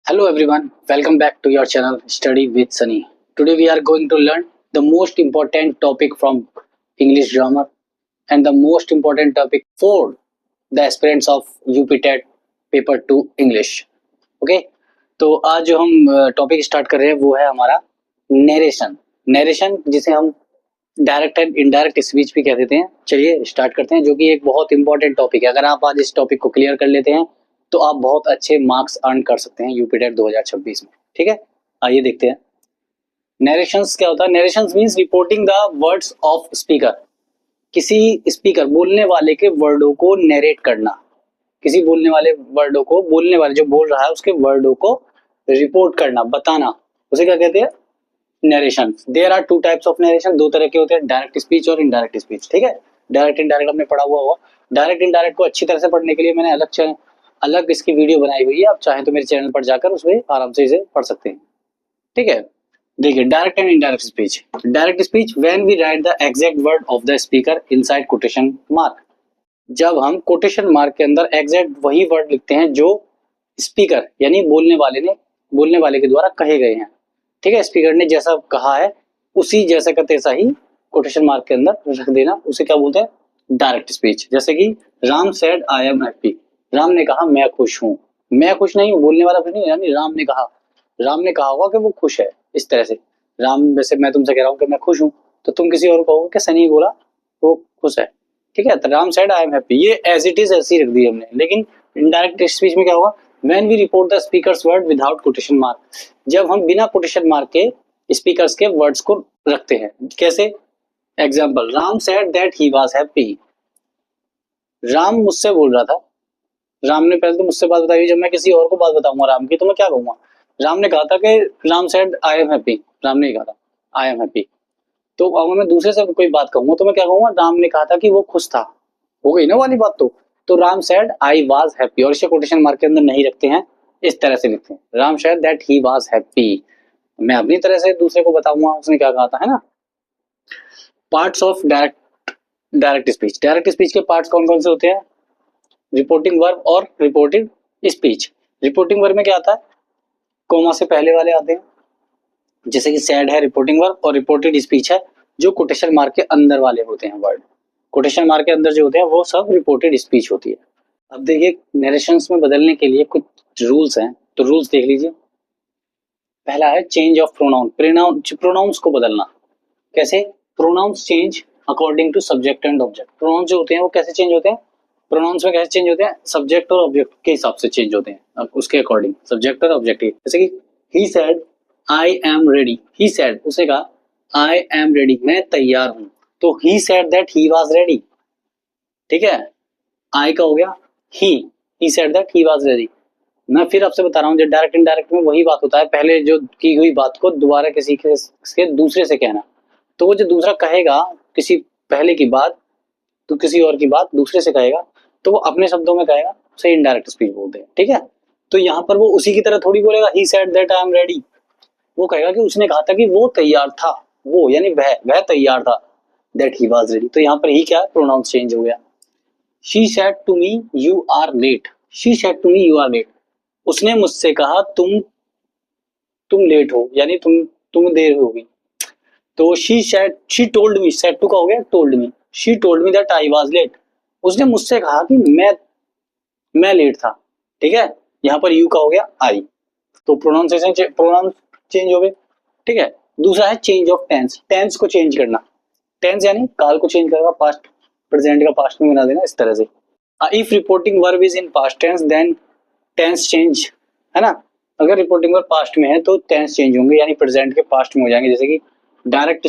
Hello everyone, welcome back to your channel Study with Sunny. Today we are going to learn the most important topic from English grammar and the most important topic for the aspirants of UP TET paper 2 English. Okay? तो आज जो हम topic start कर रहे हैं वो है हमारा नरेशन. नरेशन जिसे हम डायरेक्ट एंड इनडायरेक्ट स्पीच भी कह देते हैं. चलिए स्टार्ट करते हैं, जो कि एक बहुत इंपॉर्टेंट टॉपिक है. अगर आप आज इस टॉपिक को क्लियर कर लेते हैं तो आप बहुत अच्छे मार्क्स अर्न कर सकते हैं यूपी टेट 2026 में. ठीक है, आइए देखते हैं. नरेशंस क्या होता है? Narrations means reporting the words of speaker. किसी स्पीकर बोलने वाले के वर्डों को नरेट करना. किसी बोलने वाले वर्डों को, बोलने वाले जो बोल रहा है उसके वर्डों को रिपोर्ट करना, बताना, उसे क्या कहते हैं? Narration. There are two types of narration. दो तरह के होते हैं, डायरेक्ट स्पीच और इनडायरेक्ट स्पीच. ठीक है, डायरेक्ट इनडायरेक्ट आपने पढ़ा हुआ होगा. डायरेक्ट इनडायरेक्ट को अच्छी तरह से पढ़ने के लिए मैंने अलग इसकी वीडियो बनाई हुई है. आप चाहें तो मेरे चैनल पर जाकर उसमें आराम से इसे पढ़ सकते हैं. ठीक है, देखिए direct and indirect speech. Direct speech when we write the exact word of the speaker inside quotation mark. जब हम कोटेशन मार्क के अंदर एग्जैक्ट वही वर्ड लिखते हैं जो स्पीकर यानी बोलने वाले के द्वारा कहे गए हैं. ठीक है, स्पीकर ने जैसा कहा है उसी जैसा का तैसा ही कोटेशन मार्क के अंदर रख देना, उसे क्या बोलते हैं? Direct speech. जैसे कि Ram said I am happy. Ram ने कहा मैं खुश हूँ. मैं खुश नहीं हूँ, बोलने वाला खुश नहीं, यानी राम ने कहा होगा कि वो खुश है. इस तरह से राम, वैसे मैं तुमसे कह रहा हूँ कि मैं खुश हूँ, तो तुम किसी और को कहोगे कि सनी बोला वो खुश है. ठीक है, तो Ram said I am happy, ये एज इट इज ऐसी रख दी हमने. लेकिन इनडायरेक्ट स्पीच में क्या होगा? When we report the speaker's word without quotation mark. जब हम बिना कोटेशन मार्क के स्पीकर्स के वर्ड्स को रखते हैं. कैसे? Example, Ram said that he was happy. Ram मुझसे बोल रहा था. राम ने पहले तो मुझसे बात बताई. जब मैं किसी और को बात बताऊंगा राम की, तो मैं क्या कहूंगा? राम ने कहा था कि Ram said I am happy. Ram ने कहा था आई एम हैप्पी. तो अगर मैं दूसरे से कोई बात कहूंगा तो मैं क्या कहूंगा? राम ने कहा था कि वो खुश था. हो गई ना वाली बात. तो Ram said I was happy, और इसे कोटेशन मार्क के अंदर नहीं रखते हैं, इस तरह से लिखते हैं Ram said that he was happy. मैं अपनी तरह से दूसरे को बताऊंगा उसने क्या कहा था, है ना. Parts of direct speech. Direct speech के पार्ट्स कौन कौन से होते हैं? रिपोर्टिंग वर्ब और रिपोर्टेड स्पीच. रिपोर्टिंग वर्ब में क्या आता है? कोमा से पहले वाले आते हैं, जैसे कि सैड है रिपोर्टिंग वर्ब, और रिपोर्टेड स्पीच है जो कोटेशन मार्क के अंदर वाले होते हैं वर्ड. कोटेशन मार्क के अंदर जो होते हैं वो सब रिपोर्टेड स्पीच होती है. अब देखिए, नरेशंस में बदलने के लिए कुछ रूल्स हैं, तो रूल्स देख लीजिए. पहला है चेंज ऑफ प्रोनाउन. प्रोनाउंस को बदलना. कैसे? Pronouns change according to subject and object. Pronouns जो होते हैं वो कैसे चेंज होते हैं? प्रोनाउंस में कैसे चेंज होते हैं? सब्जेक्ट और ऑब्जेक्ट के हिसाब से चेंज होते हैं. अब उसके अकॉर्डिंग सब्जेक्ट और ऑब्जेक्ट. जैसे कि he said I am ready. He said, उसने कहा आई एम रेडी, मैं तैयार हूं. तो ही said that he was ready. ठीक है, आई का हो गया he said that he was ready. मैं फिर आपसे बता रहा हूँ, जो डायरेक्ट इनडायरेक्ट में वही बात होता है, पहले जो की हुई बात को दोबारा किसी के दूसरे से कहना. तो वो जो दूसरा कहेगा किसी पहले की बात, तो किसी और की बात दूसरे से कहेगा, तो वो अपने शब्दों में कहेगा, उसे इनडायरेक्ट स्पीच बोलते हैं. ठीक है, तो यहाँ पर वो उसी की तरह थोड़ी बोलेगा ही said that I am ready. वो कहेगा कि उसने कहा था कि वो तैयार था. वो यानी वह तैयार था. That he was ready. तो यहाँ पर ही क्या है? प्रोनाउंस चेंज हो गया. She said to me you are late. She said to me you are late. उसने मुझसे कहा तुम लेट हो, यानी तुम देर होगी. तो she told me. Said to का हो गया told me. She told me that I was late. उसने मुझसे कहा कि मैं लेट था. ठीक है, यहाँ पर यू का हो गया आई. तो प्रोनाउंस चेंज हो गए. ठीक है, दूसरा है चेंज ऑफ टेंस. टेंस को चेंज करना. टेंस यानी काल को चेंज करेगा, पास्ट प्रेजेंट का पास्ट में बना देना, इस तरह से. If reporting verb is in past tense then tense change, है ना. अगर रिपोर्टिंग वर्ब पास्ट में है तो टेंस चेंज होंगे, यानी प्रेजेंट के पास्ट में हो जाएंगे. जैसे कि डायरेक्ट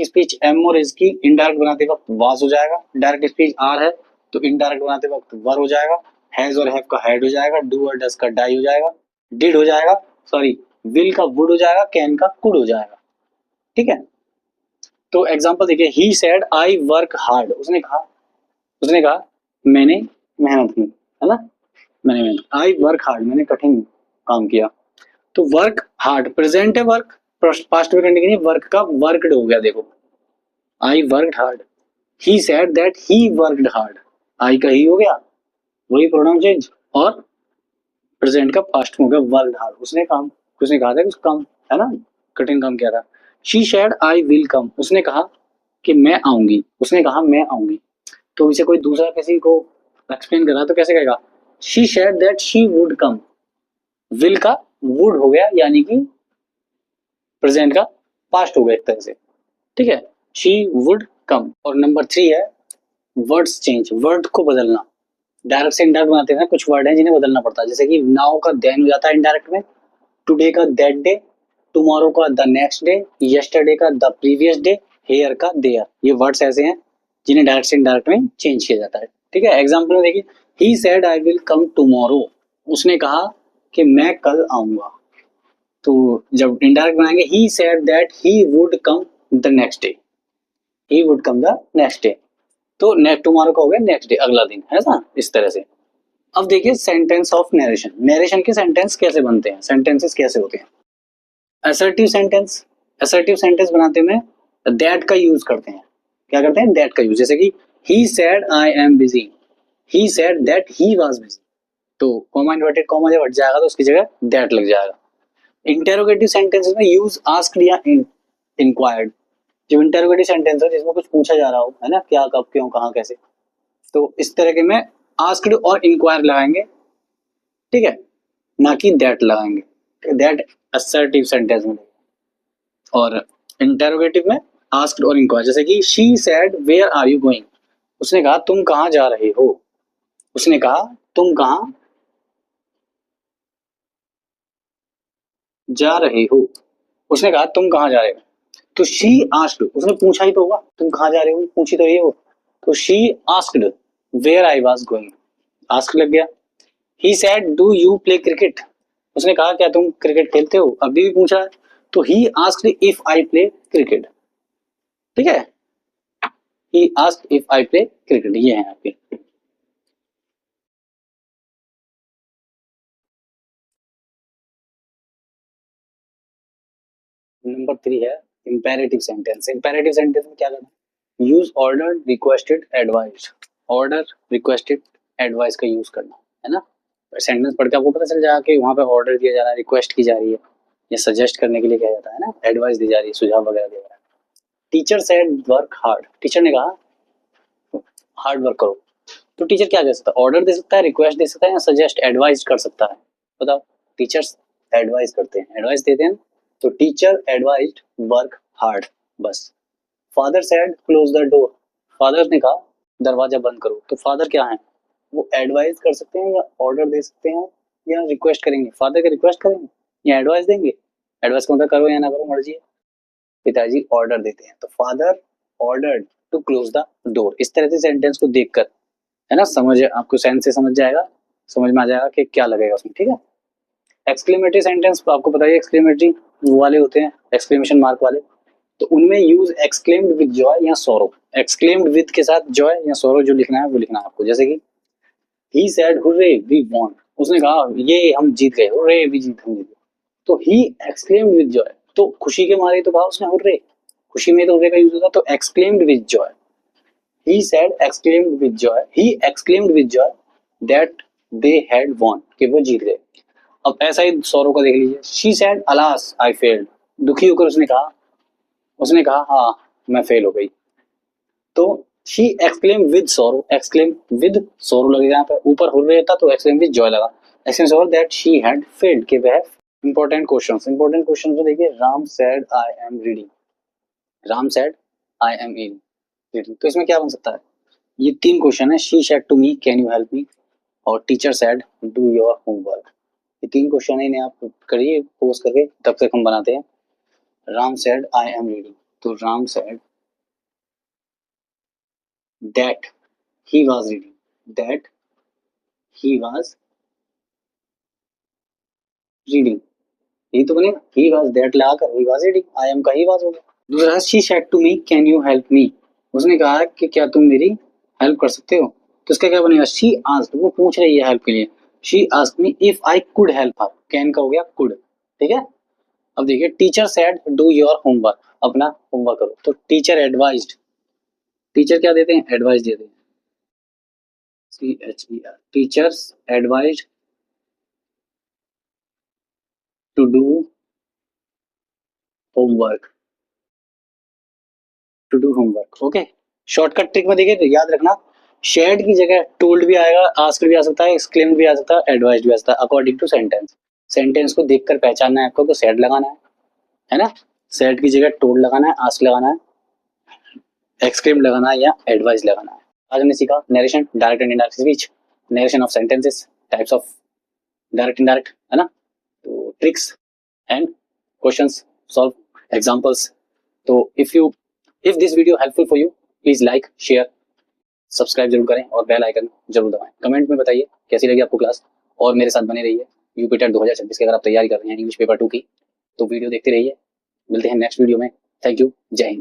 स्पीच एम और इज की इनडायरेक्ट बनाते वक्त वाज हो जाएगा. डायरेक्ट स्पीच आर है तो इनडायरेक्ट बनाते वक्त वर हो जाएगा. हैज और हैव का हैड हो जाएगा. डू और डज का डाई हो जाएगा. डिड हो जाएगा, सॉरी विल का वुड हो जाएगा. कैन का कुड हो जाएगा. ठीक है, तो एग्जांपल देखिए. He said I work hard. उसने कहा मैंने मेहनत की, है ना. मैंने मेहनत. आई वर्क हार्ड, मैंने कठिन काम किया. तो वर्क हार्ड प्रेजेंट है, वर्क पास्ट में करने के लिए वर्क का वर्कड हो गया. देखो, I worked hard. He said that he worked hard. I का ही हो गया, वही प्रोनाउन चेंज. और प्रेजेंट का पास्ट में हो गया वल्धार। उसने कहा था कि काम है ना, कठिन काम किया था। She said I will come, उसने कहा कि मैं आऊंगी, उसने कहा मैं आऊंगी। तो इसे कोई दूसरा किसी को एक्सप्लेन कर रहा तो कैसे कहेगा? She said that she would come, will का वुड हो गया, यानी कि प्रेजेंट का पास्ट हो गया एक तरह से, ठीक है। शी वुड कम। और नंबर 3 है वर्ड्स चेंज, वर्ड को बदलना। डायरेक्ट से इनडायरेक्ट बनाते हैं, कुछ वर्ड हैं जिन्हें बदलना पड़ता है, जैसे कि नाउ का देन हो जाता है इनडायरेक्ट में, टुडे का दैट डे, टुमारो का द नेक्स्ट डे, यस्टरडे का द प्रीवियस डे, हेयर का देयर। ये वर्ड्स ऐसे हैं जिन्हें डायरेक्ट से इनडायरेक्ट में चेंज किया जाता है, ठीक है। एग्जाम्पल में देखिए, he said I will come tomorrow, उसने कहा कि मैं कल आऊंगा। तो जब इनडायरेक्ट बनाएंगे, ही said that he would come the next day, he would come the next day. तो नेक्स्ट टुमारो का हो गया नेक्स्ट डे, अगला दिन, है ना, इस तरह से। अब देखिए सेंटेंस ऑफ नरेशन, नरेशन के सेंटेंस कैसे बनते हैं, सेंटेंसेस कैसे होते हैं। असर्टिव सेंटेंस, असर्टिव सेंटेंस बनाते में दैट का यूज करते हैं। क्या करते हैं? दैट का यूज। जैसे कि he said I am busy, he said that he was busy. तो कॉमा इन्वर्टेड कॉमा जब हट जाएगा तो उसकी जगह दैट लग जाएगा। इंटेरोगेटिव सेंटेंसेस में यूज आस्क्ड या इंक्वायर्ड। जब इंटेरोगेटिव सेंटेंस हो जिसमें कुछ पूछा जा रहा हो, है ना, क्या, कब, क्यों, कहाँ, कैसे, तो इस तरह के में आस्क्ड और इंक्वायर लगाएंगे, ठीक है, ना कि दैट लगाएंगे। दैट असर्टिव सेंटेंस में। और इंटेरोगेटिव में आस्क्ड और इंक्वायर, जैसे कि she said where are you going, उसने कहा तुम कहाँ जा रहे हो, उसने कहा तुम कहाँ जा रहे हो, उसने कहा तुम कहाँ जा रहे हो। तो शी आस्क्ड, उसने पूछा ही तो होगा, तुम कहाँ जा रहे हो, पूछी तो ये हो। तो she asked where I was going, ask लग गया। He said do you play cricket, उसने कहा क्या तुम क्रिकेट खेलते हो, अभी भी पूछा है। तो he asked if I play cricket, ठीक है, he asked if I play cricket. ये है आपके नंबर 3 है इंपेरेटिव सेंटेंस। इंपेरेटिव सेंटेंस में क्या करना है? Use order, requested, advised. Order, requested, advice का यूज करना, है ना। सेंटेंस पढ़ के आपको पता चल जाएगा कि वहां पे ऑर्डर दिया जा रहा है, रिक्वेस्ट की जा रही है, या सजेस्ट करने के लिए किया जाता है ना, एडवाइस दी जा रही है, सुझाव वगैरह दिया जा रहा है। Teacher said work hard, teacher ने कहा हार्ड वर्क करो। तो टीचर क्या दे सकता है? ऑर्डर दे सकता है, रिक्वेस्ट दे सकता है, या सजेस्ट, एडवाइस कर सकता है। बताओ। टीचर्स एडवाइस करते हैं, एडवाइस देते हैं। तो टीचर एडवाइज्ड वर्क हार्ड, बस। Father said close the door, father ने कहा दरवाजा बंद करो। तो फादर क्या है? वो एडवाइस कर सकते हैं, या ऑर्डर दे सकते हैं, या रिक्वेस्ट करेंगे। फादर का रिक्वेस्ट करेंगे या एडवाइस देंगे? एडवाइस का मतलब करो या ना करो मर्जी है। पिताजी ऑर्डर देते हैं, तो father ordered to close the door. इस तरह से सेंटेंस को देखकर, है ना, समझ आपको सेंस से समझ जाएगा, समझ में आ जाएगा कि क्या लगेगा उसमें, ठीक है। एक्सक्लेमेटरी सेंटेंस आपको पता है, एक्सक्लेमेटरी वो वाले होते हैं, एक्सक्लेमेशन मार्क वाले। तो उनमें यूज एक्सक्लेम्ड विद जॉय या सोरो। एक्सक्लेम्ड विद के साथ जॉय या सोरो जो लिखना है वो लिखना है आपको। जैसे कि he said hurray we won, उसने कहा ये हम जीत गए, हुर्रे वी जीत, हम जीत गए। तो ही एक्सक्लेम्ड विद जॉय, तो खुशी के मारे तो कहा उसने हुर्रे, खुशी में तो हुर्रे का यूज होता, तो exclaimed with Joy. He said exclaimed with joy. He exclaimed with joy that they had won, कि वो जीत गए। अब ऐसा ही सौरव का देख लीजिए। She said alas I failed, दुखी होकर उसने कहा हाँ मैं फेल हो गई। तो she exclaimed with sorrow, exclaimed with sorrow लगेगा यहाँ पे, ऊपर हो रहा था तो exclaimed with joy लगा। exclaimed sorrow that she had failed, कि वह इंपॉर्टेंट क्वेश्चन तो देखिए, Ram said I am reading, Ram said I am in reading, तो इसमें क्या बन सकता है? ये 3 क्वेश्चन है। She said to me can you help me, और teacher said do your homework. ये 3 क्वेश्चन है, इन्हें आप करिए पोज करके, तब तक हम बनाते हैं। Ram said I am reading, तो Ram said that he was reading, that he was reading, यही तो बनेगा। ही वाज दैट लगाकर he was reading, I am का ही वाज हो गया। दूसरा, she said to me can you help me, उसने कहा कि क्या तुम मेरी हेल्प कर सकते हो। तो इसका क्या बनेगा? शी आस्क्ड, वो पूछ रही है हेल्प के लिए। She asked me if I could help her, can का हो गया कुड, ठीक है। अब देखिए, teacher said do your homework, अपना होमवर्क करो। तो टीचर एडवाइज्ड, टीचर क्या देते हैं? एडवाइस देते हैं। CHER, teachers advised to do homework, to do homework. Okay, shortcut trick में देखिए तो याद रखना, शेयर्ड की जगह टोल्ड भी आएगा, आस्क्ड भी आ सकता है, एक्सक्लेम्ड भी आ सकता है, एडवाइस्ड भी आ सकता है, अकॉर्डिंग टू सेंटेंस। सेंटेंस को देखकर पहचानना है आपको, तो सेड लगाना है ना। सेड की जगह टोल्ड लगाना है, आस्क लगाना है, एक्सक्लेम्ड लगाना है या एडवाइस लगाना है। आज हमने सीखा narration, direct and indirect speech, narration of sentences, types of direct indirect, है ना। तो tricks and questions solve, examples. तो if this video helpful for you, please like, share, subscribe जरूर करें और बेल आइकन जरूर दबाएं। कमेंट में बताइए कैसी लगी आपको क्लास, और मेरे साथ बने रहिए। यूपीटेट 2026 की अगर आप तैयारी कर रहे हैं इंग्लिश पेपर 2 की, तो वीडियो देखते रहिए। मिलते हैं नेक्स्ट वीडियो में। थैंक यू, जय हिंद।